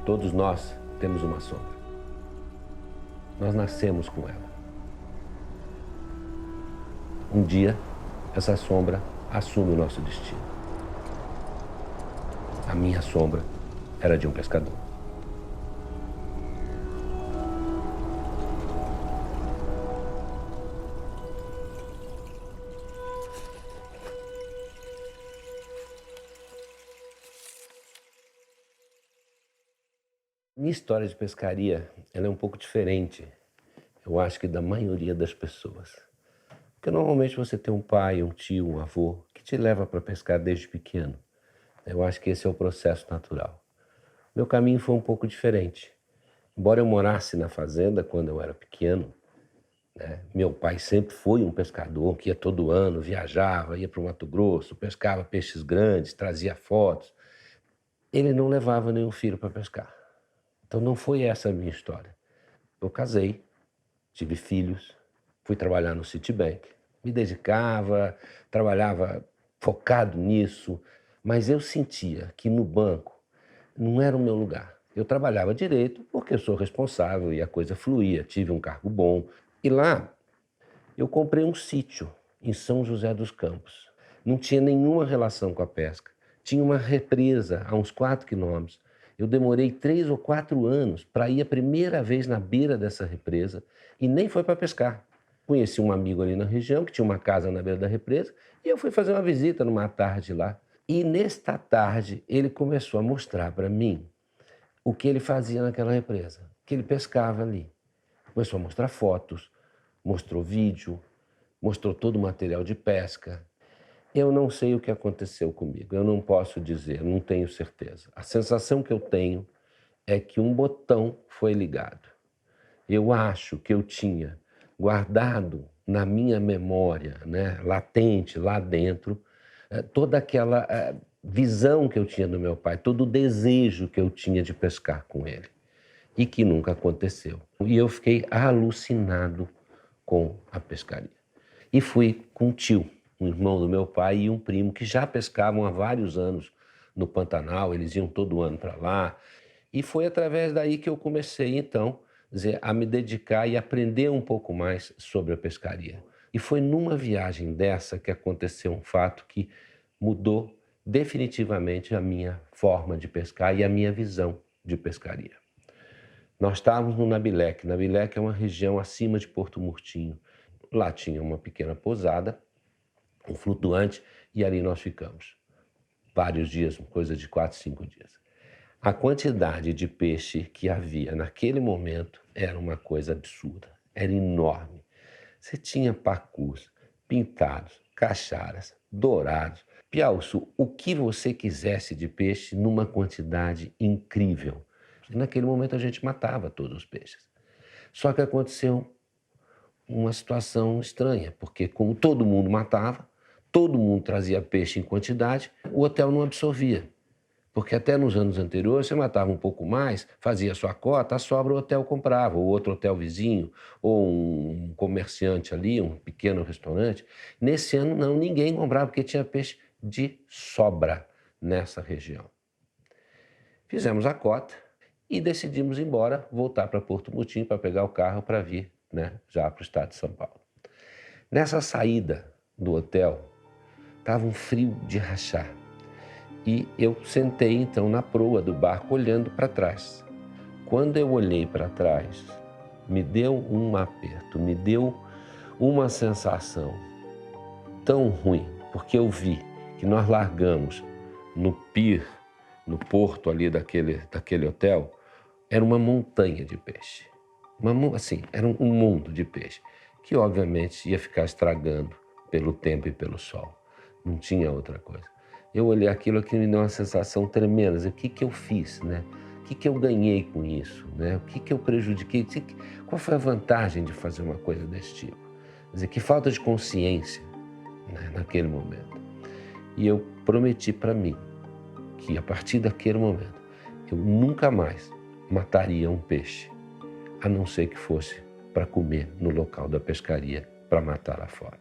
Todos nós temos uma sombra. Nós nascemos com ela. Um dia, essa sombra assume o nosso destino. A minha sombra era de um pescador. Minha história de pescaria, ela é um pouco diferente, eu acho que da maioria das pessoas. Porque normalmente você tem um pai, um tio, um avô que te leva para pescar desde pequeno. Eu acho que esse é o processo natural. Meu caminho foi um pouco diferente. Embora eu morasse na fazenda quando eu era pequeno, né, meu pai sempre foi um pescador que ia todo ano, viajava, ia para o Mato Grosso, pescava peixes grandes, trazia fotos. Ele não levava nenhum filho para pescar. Então não foi essa a minha história. Eu casei, tive filhos, fui trabalhar no Citibank, me dedicava, trabalhava focado nisso, mas eu sentia que no banco não era o meu lugar. Eu trabalhava direito porque eu sou responsável e a coisa fluía, tive um cargo bom. E lá eu comprei um sítio em São José dos Campos. Não tinha nenhuma relação com a pesca. Tinha uma represa a uns 4 quilômetros. Eu demorei 3 ou 4 anos para ir a primeira vez na beira dessa represa e nem foi para pescar. Conheci um amigo ali na região que tinha uma casa na beira da represa e eu fui fazer uma visita numa tarde lá. E nesta tarde ele começou a mostrar para mim o que ele fazia naquela represa, que ele pescava ali. Começou a mostrar fotos, mostrou vídeo, mostrou todo o material de pesca. Eu não sei o que aconteceu comigo, eu não posso dizer, não tenho certeza. A sensação que eu tenho é que um botão foi ligado. Eu acho que eu tinha guardado na minha memória, né, latente lá dentro, toda aquela visão que eu tinha do meu pai, todo o desejo que eu tinha de pescar com ele e que nunca aconteceu. E eu fiquei alucinado com a pescaria. E fui com um tio, um irmão do meu pai e um primo que já pescavam há vários anos no Pantanal, eles iam todo ano para lá. E foi através daí que eu comecei, então, a me dedicar e aprender um pouco mais sobre a pescaria. E foi numa viagem dessa que aconteceu um fato que mudou definitivamente a minha forma de pescar e a minha visão de pescaria. Nós estávamos no Nabilec. Nabilec é uma região acima de Porto Murtinho. Lá tinha uma pequena pousada, um flutuante, e ali nós ficamos. Vários dias, coisa de 4, 5 dias. A quantidade de peixe que havia naquele momento era uma coisa absurda, era enorme. Você tinha pacus, pintados, cacharas, dourados, piauçu, o que você quisesse de peixe numa quantidade incrível. E naquele momento a gente matava todos os peixes. Só que aconteceu uma situação estranha, porque como todo mundo matava, todo mundo trazia peixe em quantidade, o hotel não absorvia. Porque até nos anos anteriores você matava um pouco mais, fazia sua cota, a sobra o hotel comprava, ou outro hotel vizinho, ou um comerciante ali, um pequeno restaurante. Nesse ano não, ninguém comprava porque tinha peixe de sobra nessa região. Fizemos a cota e decidimos ir embora, voltar para Porto Mutim para pegar o carro para vir, né, já para o estado de São Paulo. Nessa saída do hotel, estava um frio de rachar. E eu sentei então na proa do barco olhando para trás. Quando eu olhei para trás, me deu um aperto, me deu uma sensação tão ruim, porque eu vi que nós largamos no pier, no porto ali daquele hotel, era uma montanha de peixe. Era um mundo de peixe, que obviamente ia ficar estragando pelo tempo e pelo sol. Não tinha outra coisa. Eu olhei aquilo que me deu uma sensação tremenda. O que eu fiz, né? O que eu ganhei com isso, né? O que eu prejudiquei? Qual foi a vantagem de fazer uma coisa desse tipo? Quer dizer, que falta de consciência, né, naquele momento. E eu prometi para mim que a partir daquele momento eu nunca mais mataria um peixe, a não ser que fosse para comer no local da pescaria, para matar a fome.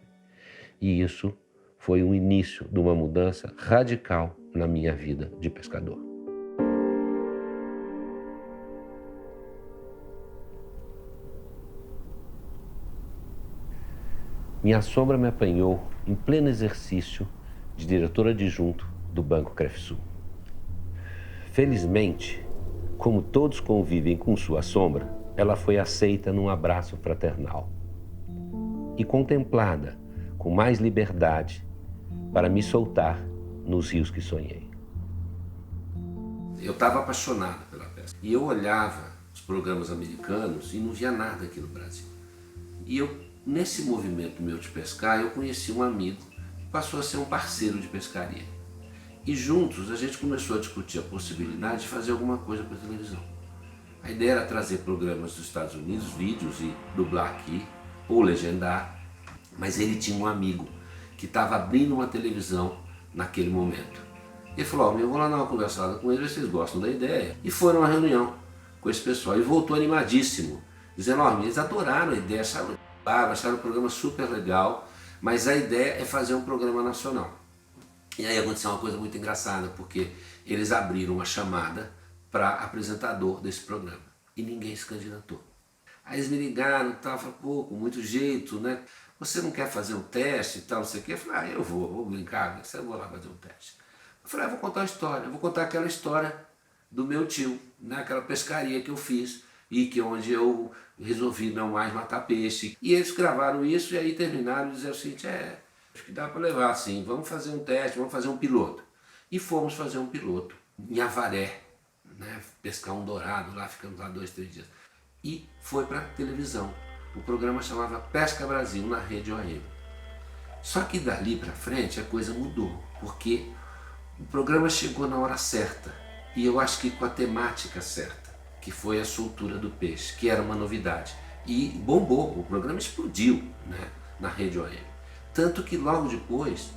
E isso foi o início de uma mudança radical na minha vida de pescador. Minha sombra me apanhou em pleno exercício de diretor adjunto do Banco Crefsul. Felizmente, como todos convivem com sua sombra, ela foi aceita num abraço fraternal e contemplada com mais liberdade para me soltar nos rios que sonhei. Eu estava apaixonado pela pesca e eu olhava os programas americanos e não via nada aqui no Brasil. E eu, nesse movimento meu de pescar, eu conheci um amigo que passou a ser um parceiro de pescaria. E juntos a gente começou a discutir a possibilidade de fazer alguma coisa para a televisão. A ideia era trazer programas dos Estados Unidos, vídeos e dublar aqui, ou legendar, mas ele tinha um amigo que estava abrindo uma televisão naquele momento. Ele falou, eu vou lá dar uma conversada com eles, vocês gostam da ideia. E foram à reunião com esse pessoal e voltou animadíssimo, dizendo, eles adoraram a ideia, acharam o programa super legal, mas a ideia é fazer um programa nacional. E aí aconteceu uma coisa muito engraçada, porque eles abriram uma chamada para apresentador desse programa e ninguém se candidatou. Aí eles me ligaram e tal, falaram, com muito jeito, né? Você não quer fazer um teste e tal, não sei o quê? Eu falei, eu vou brincar, eu vou lá fazer um teste. Eu falei, vou contar uma história, eu vou contar aquela história do meu tio, né? Aquela pescaria que eu fiz e onde eu resolvi não mais matar peixe. E eles gravaram isso e aí terminaram e disseram o seguinte, acho que dá para levar assim, vamos fazer um teste, vamos fazer um piloto. E fomos fazer um piloto em Avaré, né, pescar um dourado, lá ficamos lá 2, 3 dias. E foi para televisão. O programa chamava Pesca Brasil, na Rede OM. Só que dali para frente a coisa mudou, porque o programa chegou na hora certa, e eu acho que com a temática certa, que foi a soltura do peixe, que era uma novidade. E bombou, o programa explodiu, né, na Rede OM. Tanto que logo depois,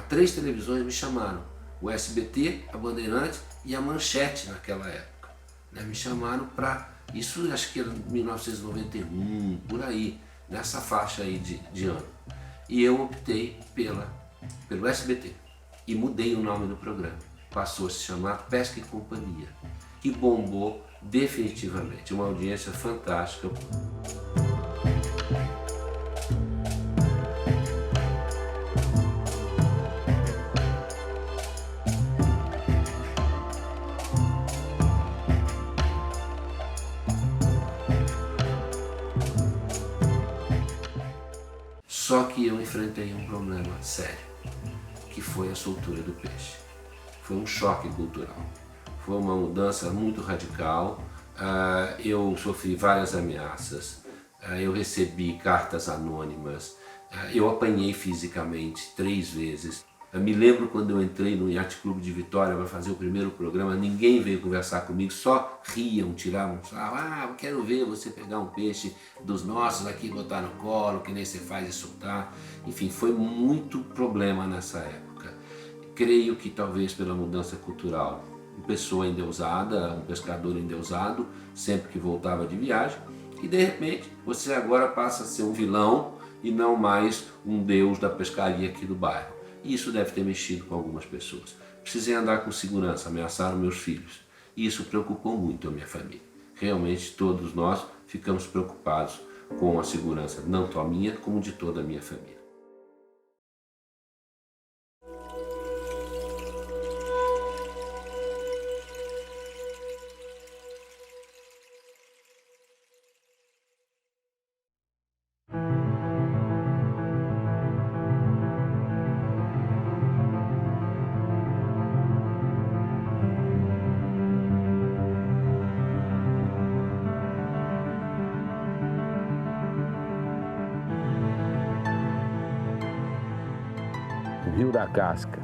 3 televisões me chamaram. O SBT, a Bandeirantes e a Manchete naquela época. Né? Me chamaram para, isso acho que era 1991, por aí, nessa faixa aí de ano. E eu optei pelo SBT e mudei o nome do programa. Passou a se chamar Pesca e Companhia, que bombou definitivamente, uma audiência fantástica. Só que eu enfrentei um problema sério, que foi a soltura do peixe. Foi um choque cultural, foi uma mudança muito radical. Eu sofri várias ameaças, eu recebi cartas anônimas, eu apanhei fisicamente 3 vezes. Eu me lembro quando eu entrei no Yacht Clube de Vitória para fazer o primeiro programa, ninguém veio conversar comigo, só riam, tiravam, eu quero ver você pegar um peixe dos nossos aqui e botar no colo, que nem você faz e soltar. Enfim, foi muito problema nessa época. Creio que talvez pela mudança cultural, uma pessoa endeusada, um pescador endeusado, sempre que voltava de viagem, e de repente você agora passa a ser um vilão e não mais um deus da pescaria aqui do bairro. E isso deve ter mexido com algumas pessoas. Precisei andar com segurança, ameaçaram meus filhos. E isso preocupou muito a minha família. Realmente todos nós ficamos preocupados com a segurança, não só minha, como de toda a minha família. Rio da Casca.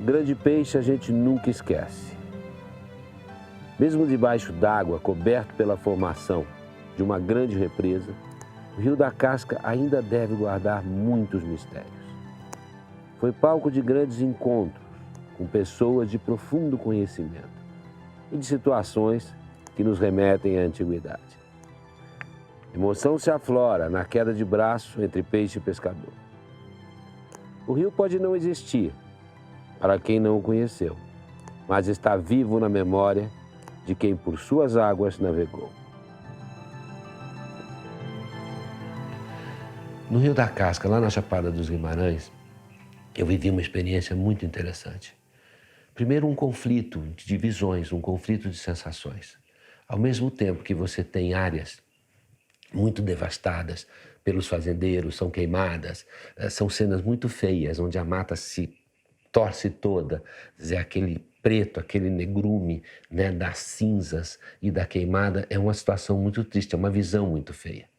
Grande peixe a gente nunca esquece. Mesmo debaixo d'água, coberto pela formação de uma grande represa, o Rio da Casca ainda deve guardar muitos mistérios. Foi palco de grandes encontros com pessoas de profundo conhecimento e de situações que nos remetem à antiguidade. Emoção se aflora na queda de braço entre peixe e pescador. O rio pode não existir para quem não o conheceu, mas está vivo na memória de quem por suas águas navegou. No Rio da Casca, lá na Chapada dos Guimarães, eu vivi uma experiência muito interessante. Primeiro, um conflito de visões, um conflito de sensações. Ao mesmo tempo que você tem áreas muito devastadas pelos fazendeiros, são queimadas, são cenas muito feias, onde a mata se torce toda, dizer, aquele preto, aquele negrume, né, das cinzas e da queimada, é uma situação muito triste, é uma visão muito feia.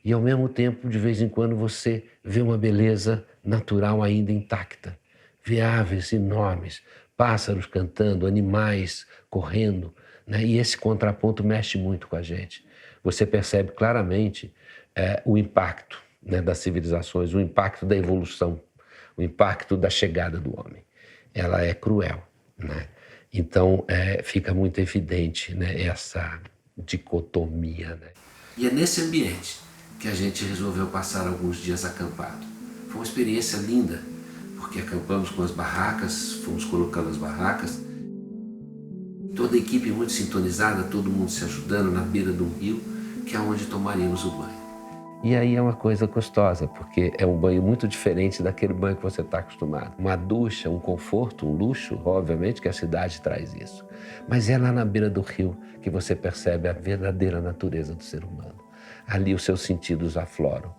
E ao mesmo tempo, de vez em quando, você vê uma beleza natural ainda intacta, vê aves enormes, pássaros cantando, animais correndo, né? E esse contraponto mexe muito com a gente. Você percebe claramente o impacto, né, das civilizações, o impacto da evolução, o impacto da chegada do homem. Ela é cruel, né? Então, fica muito evidente, né, essa dicotomia, né? E é nesse ambiente que a gente resolveu passar alguns dias acampado. Foi uma experiência linda, porque acampamos com as barracas, fomos colocando as barracas, toda a equipe muito sintonizada, todo mundo se ajudando na beira de um rio, que é onde tomaríamos o banho. E aí é uma coisa gostosa, porque é um banho muito diferente daquele banho que você está acostumado. Uma ducha, um conforto, um luxo, obviamente que a cidade traz isso. Mas é lá na beira do rio que você percebe a verdadeira natureza do ser humano. Ali os seus sentidos afloram.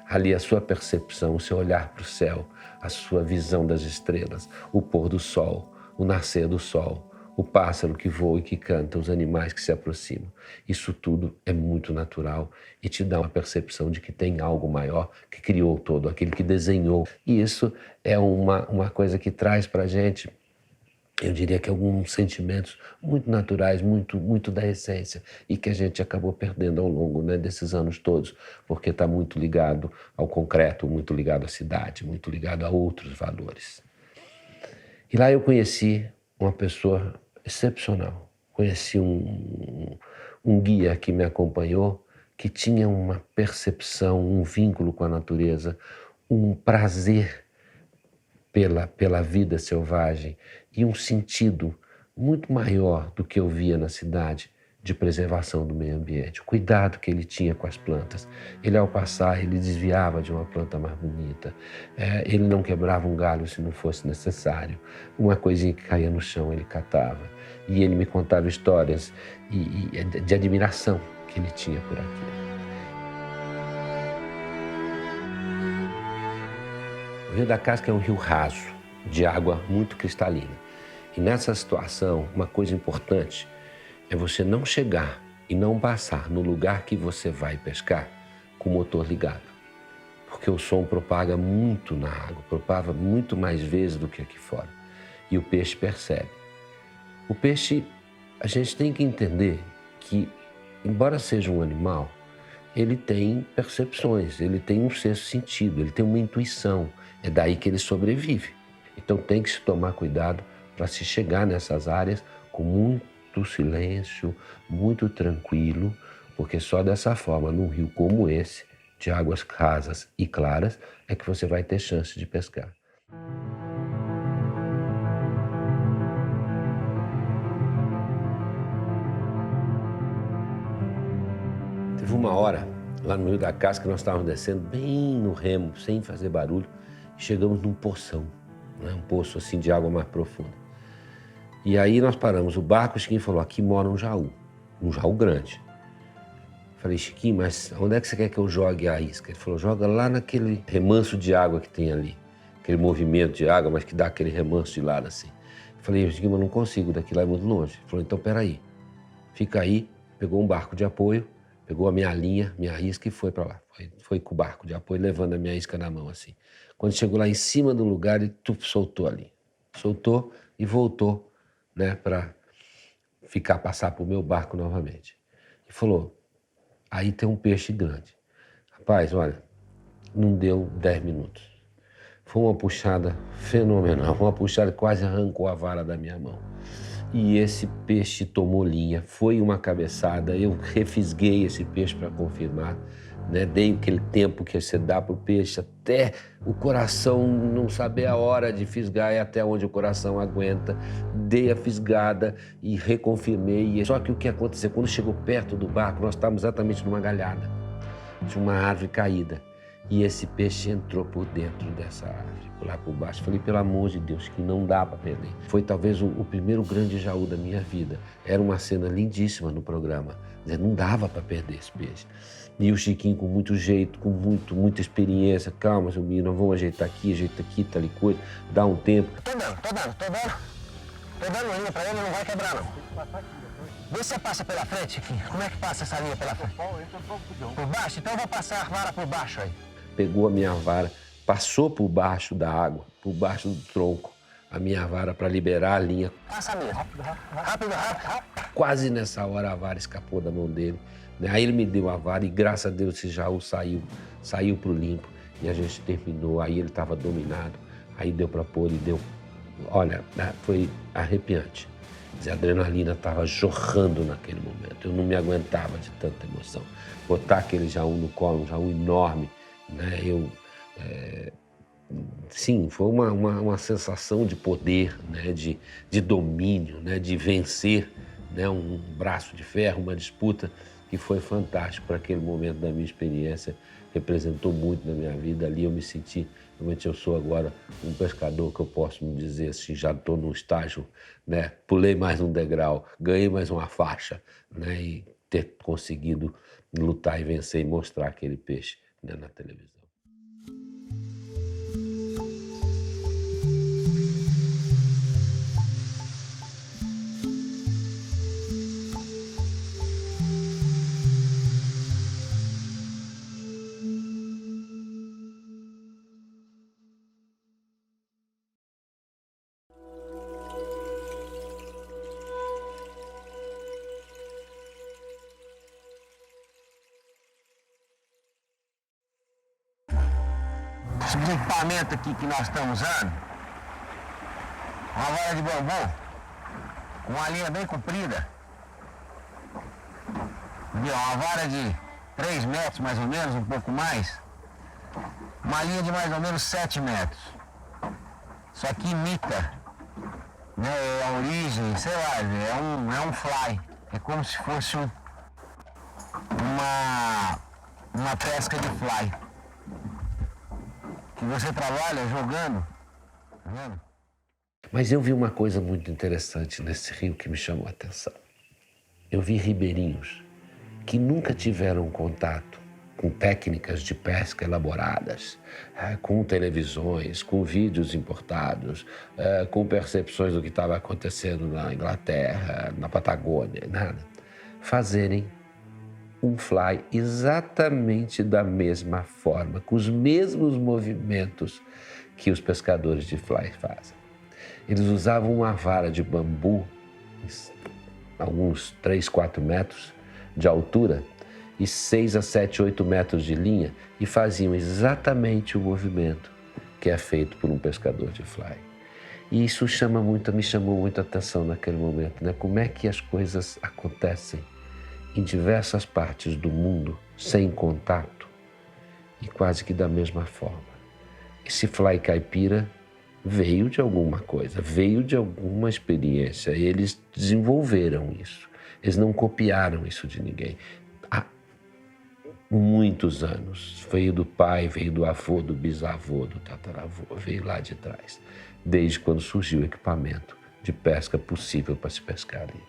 Ali a sua percepção, o seu olhar para o céu, a sua visão das estrelas, o pôr do sol, o nascer do sol, o pássaro que voa e que canta, os animais que se aproximam. Isso tudo é muito natural e te dá uma percepção de que tem algo maior que criou todo, aquele que desenhou. E isso é uma coisa que traz para a gente, eu diria que alguns sentimentos muito naturais, muito da essência, e que a gente acabou perdendo ao longo, né, desses anos todos, porque está muito ligado ao concreto, muito ligado à cidade, muito ligado a outros valores. E lá eu conheci uma pessoa excepcional. Conheci um guia que me acompanhou, que tinha uma percepção, um vínculo com a natureza, um prazer pela vida selvagem e um sentido muito maior do que eu via na cidade de preservação do meio ambiente. O cuidado que ele tinha com as plantas. Ele, ao passar, ele desviava de uma planta mais bonita. Ele não quebrava um galho se não fosse necessário. Uma coisinha que caía no chão, ele catava. E ele me contava histórias de admiração que ele tinha por aquilo. O Rio da Casca é um rio raso, de água muito cristalina. E nessa situação, uma coisa importante é você não chegar e não passar no lugar que você vai pescar com o motor ligado. Porque o som propaga muito na água, propaga muito mais vezes do que aqui fora. E o peixe percebe. O peixe, a gente tem que entender que, embora seja um animal, ele tem percepções, ele tem um sexto sentido, ele tem uma intuição. É daí que ele sobrevive. Então tem que se tomar cuidado para se chegar nessas áreas com muito silêncio, muito tranquilo, porque só dessa forma, num rio como esse, de águas rasas e claras, é que você vai ter chance de pescar. Teve uma hora, lá no Rio da Casca, que nós estávamos descendo bem no remo, sem fazer barulho, e chegamos num poção, né? Um poço assim de água mais profunda. E aí nós paramos o barco, o Chiquinho falou, aqui mora um jaú grande. Falei, Chiquinho, mas onde é que você quer que eu jogue a isca? Ele falou, joga lá naquele remanso de água que tem ali, aquele movimento de água, mas que dá aquele remanso de lado assim. Falei, Chiquinho, mas não consigo, daqui lá é muito longe. Ele falou, então peraí, fica aí, pegou um barco de apoio, pegou a minha linha, minha isca e foi para lá. Foi com o barco de apoio, levando a minha isca na mão assim. Quando chegou lá em cima do lugar, ele soltou ali. Soltou e voltou, né, para passar para o meu barco novamente. E falou, aí tem um peixe grande. Rapaz, olha, não deu 10 minutos. Foi uma puxada fenomenal, uma puxada que quase arrancou a vara da minha mão. E esse peixe tomou linha, foi uma cabeçada, eu refisguei esse peixe para confirmar, né? Dei aquele tempo que você dá para o peixe até o coração não saber a hora de fisgar e até onde o coração aguenta. Dei a fisgada e reconfirmei. Só que o que aconteceu, quando chegou perto do barco, nós estávamos exatamente numa galhada, de uma árvore caída. E esse peixe entrou por dentro dessa árvore, lá por baixo. Falei, pelo amor de Deus, que não dá para perder. Foi talvez o primeiro grande jaú da minha vida. Era uma cena lindíssima no programa. Não dava para perder esse peixe. E o Chiquinho com muito jeito, com muita experiência. Calma, seu menino, vamos ajeitar aqui, ajeita aqui, tal e coisa. Dá um tempo. Tô dando linha pra ele, não vai quebrar não. Vê se você passa pela frente, Chiquinho. Como é que passa essa linha pela frente? Por baixo? Então eu vou passar a vara por baixo aí. Pegou a minha vara, passou por baixo da água, por baixo do tronco, a minha vara para liberar a linha. Passa mesmo. Rápido. Quase nessa hora a vara escapou da mão dele. Aí ele me deu a vara e graças a Deus esse jaú saiu pro limpo e a gente terminou. Aí ele estava dominado, aí deu para pôr e deu. Olha, foi arrepiante. A adrenalina estava jorrando naquele momento. Eu não me aguentava de tanta emoção. Botar aquele jaú no colo, um jaú enorme, né? Sim, foi uma sensação de poder, né? de domínio, né? De vencer, né? Um braço de ferro, uma disputa que foi fantástico para aquele momento da minha experiência. Representou muito na minha vida. Ali eu me senti, realmente eu sou agora um pescador que eu posso me dizer assim, já estou no estágio, né? Pulei mais um degrau, ganhei mais uma faixa, né? E ter conseguido lutar e vencer e mostrar aquele peixe, né? Na televisão. Esse equipamento aqui que nós estamos usando, uma vara de bambu, com uma linha bem comprida. Uma vara de 3 metros mais ou menos, um pouco mais. Uma linha de mais ou menos 7 metros. Isso aqui imita, né, a origem, sei lá, é um fly. É como se fosse uma pesca de fly. Que você trabalha jogando, tá vendo? Mas eu vi uma coisa muito interessante nesse rio que me chamou a atenção. Eu vi ribeirinhos que nunca tiveram contato com técnicas de pesca elaboradas, com televisões, com vídeos importados, com percepções do que estava acontecendo na Inglaterra, na Patagônia, nada, fazerem um fly exatamente da mesma forma, com os mesmos movimentos que os pescadores de fly fazem. Eles usavam uma vara de bambu, alguns 3, 4 metros de altura, e 6 a 7, 8 metros de linha, e faziam exatamente o movimento que é feito por um pescador de fly. E isso me chamou muita atenção naquele momento, né? Como é que as coisas acontecem em diversas partes do mundo, sem contato, e quase que da mesma forma. Esse fly caipira veio de alguma coisa, veio de alguma experiência, eles desenvolveram isso, eles não copiaram isso de ninguém. Há muitos anos, veio do pai, veio do avô, do bisavô, do tataravô, veio lá de trás, desde quando surgiu o equipamento de pesca possível para se pescar ali.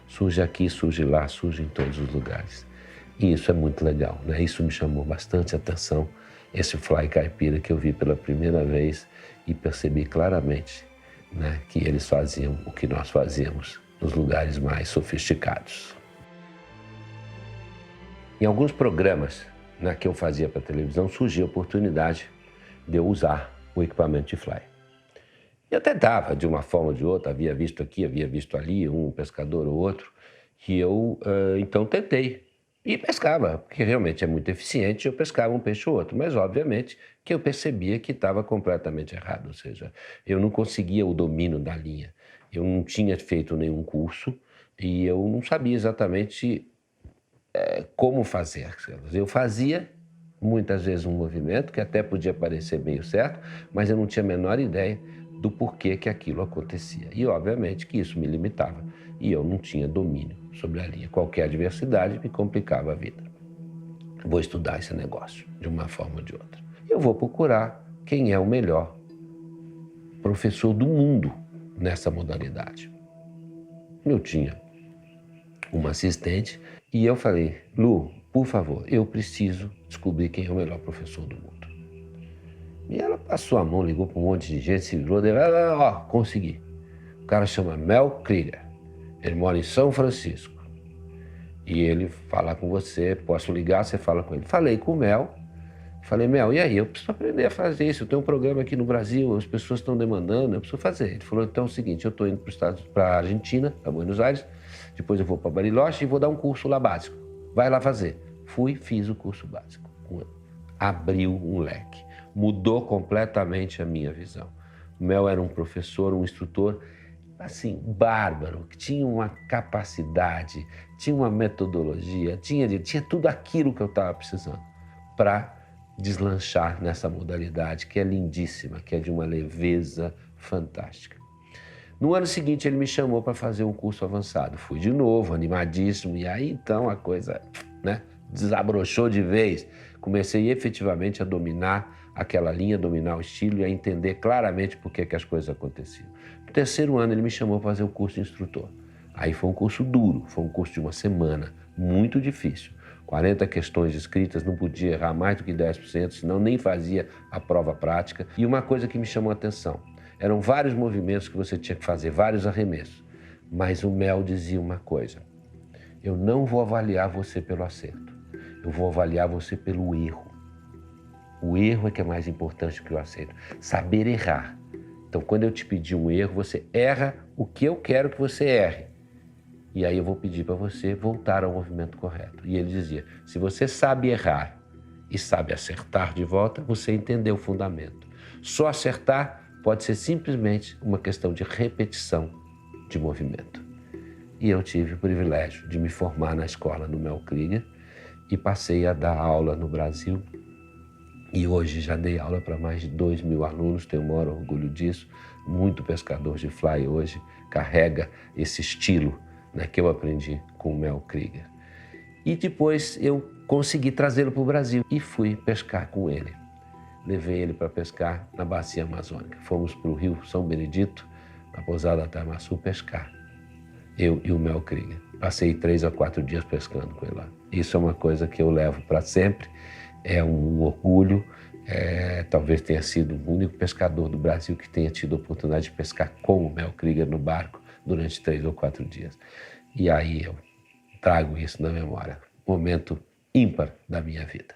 Surge aqui, surge lá, surge em todos os lugares. E isso é muito legal, né? Isso me chamou bastante atenção, esse fly caipira que eu vi pela primeira vez e percebi claramente, né, que eles faziam o que nós fazíamos nos lugares mais sofisticados. Em alguns programas, né, que eu fazia para televisão, surgia a oportunidade de eu usar o equipamento de fly. Eu tentava, de uma forma ou de outra, havia visto aqui, havia visto ali, um pescador ou outro, que eu, então, tentei. E pescava, porque realmente é muito eficiente, eu pescava um peixe ou outro. Mas, obviamente, que eu percebia que estava completamente errado, ou seja, eu não conseguia o domínio da linha. Eu não tinha feito nenhum curso e eu não sabia exatamente como fazer. Eu fazia, muitas vezes, um movimento que até podia parecer meio certo, mas eu não tinha a menor ideia do porquê que aquilo acontecia. E, obviamente, que isso me limitava. E eu não tinha domínio sobre a linha. Qualquer adversidade me complicava a vida. Vou estudar esse negócio, de uma forma ou de outra. eu vou procurar quem é o melhor professor do mundo nessa modalidade. Eu tinha uma assistente e eu falei, Lu, por favor, eu preciso descobrir quem é o melhor professor do mundo. E ela passou a mão, ligou para um monte de gente, se virou, consegui. O cara chama Mel Krieger, ele mora em São Francisco. E ele fala com você, posso ligar, você fala com ele. Falei com o Mel, falei, Mel, e aí? Eu preciso aprender a fazer isso, eu tenho um programa aqui no Brasil, as pessoas estão demandando, eu preciso fazer. Ele falou, então é o seguinte, eu estou indo para a Argentina, para Buenos Aires, depois eu vou para Bariloche e vou dar um curso lá básico. Vai lá fazer. Fui, fiz o curso básico. Abriu um leque, mudou completamente a minha visão. O Mel era um professor, um instrutor, assim, bárbaro, que tinha uma capacidade, tinha uma metodologia, tinha tudo aquilo que eu estava precisando para deslanchar nessa modalidade que é lindíssima, que é de uma leveza fantástica. No ano seguinte ele me chamou para fazer um curso avançado. Fui de novo, animadíssimo, e aí então a coisa, né, desabrochou de vez. Comecei efetivamente a dominar aquela linha, dominar o estilo e a entender claramente por que as coisas aconteciam. No terceiro ano ele me chamou para fazer o curso de instrutor. Aí foi um curso duro, foi um curso de uma semana, muito difícil. 40 questões escritas, não podia errar mais do que 10%, senão nem fazia a prova prática. E uma coisa que me chamou a atenção, eram vários movimentos que você tinha que fazer, vários arremessos. Mas o Mel dizia uma coisa, eu não vou avaliar você pelo acerto, eu vou avaliar você pelo erro. O erro é que é mais importante que o acerto. Saber errar. Então, quando eu te pedir um erro, você erra o que eu quero que você erre. E aí eu vou pedir para você voltar ao movimento correto. E ele dizia, se você sabe errar e sabe acertar de volta, você entendeu o fundamento. Só acertar pode ser simplesmente uma questão de repetição de movimento. E eu tive o privilégio de me formar na escola do Mel Krieger e passei a dar aula no Brasil. E hoje já dei aula para mais de 2.000 alunos, tenho o maior orgulho disso. Muito pescador de fly hoje carrega esse estilo, né, que eu aprendi com o Mel Krieger. E depois eu consegui trazê-lo para o Brasil e fui pescar com ele. Levei ele para pescar na Bacia Amazônica. Fomos para o Rio São Benedito, na pousada Tamaçu, pescar. Eu e o Mel Krieger. Passei 3 a 4 dias pescando com ele lá. Isso é uma coisa que eu levo para sempre. É um orgulho, talvez tenha sido o único pescador do Brasil que tenha tido a oportunidade de pescar com o Mel Krieger no barco durante 3 ou 4 dias. E aí eu trago isso na memória. Momento ímpar da minha vida.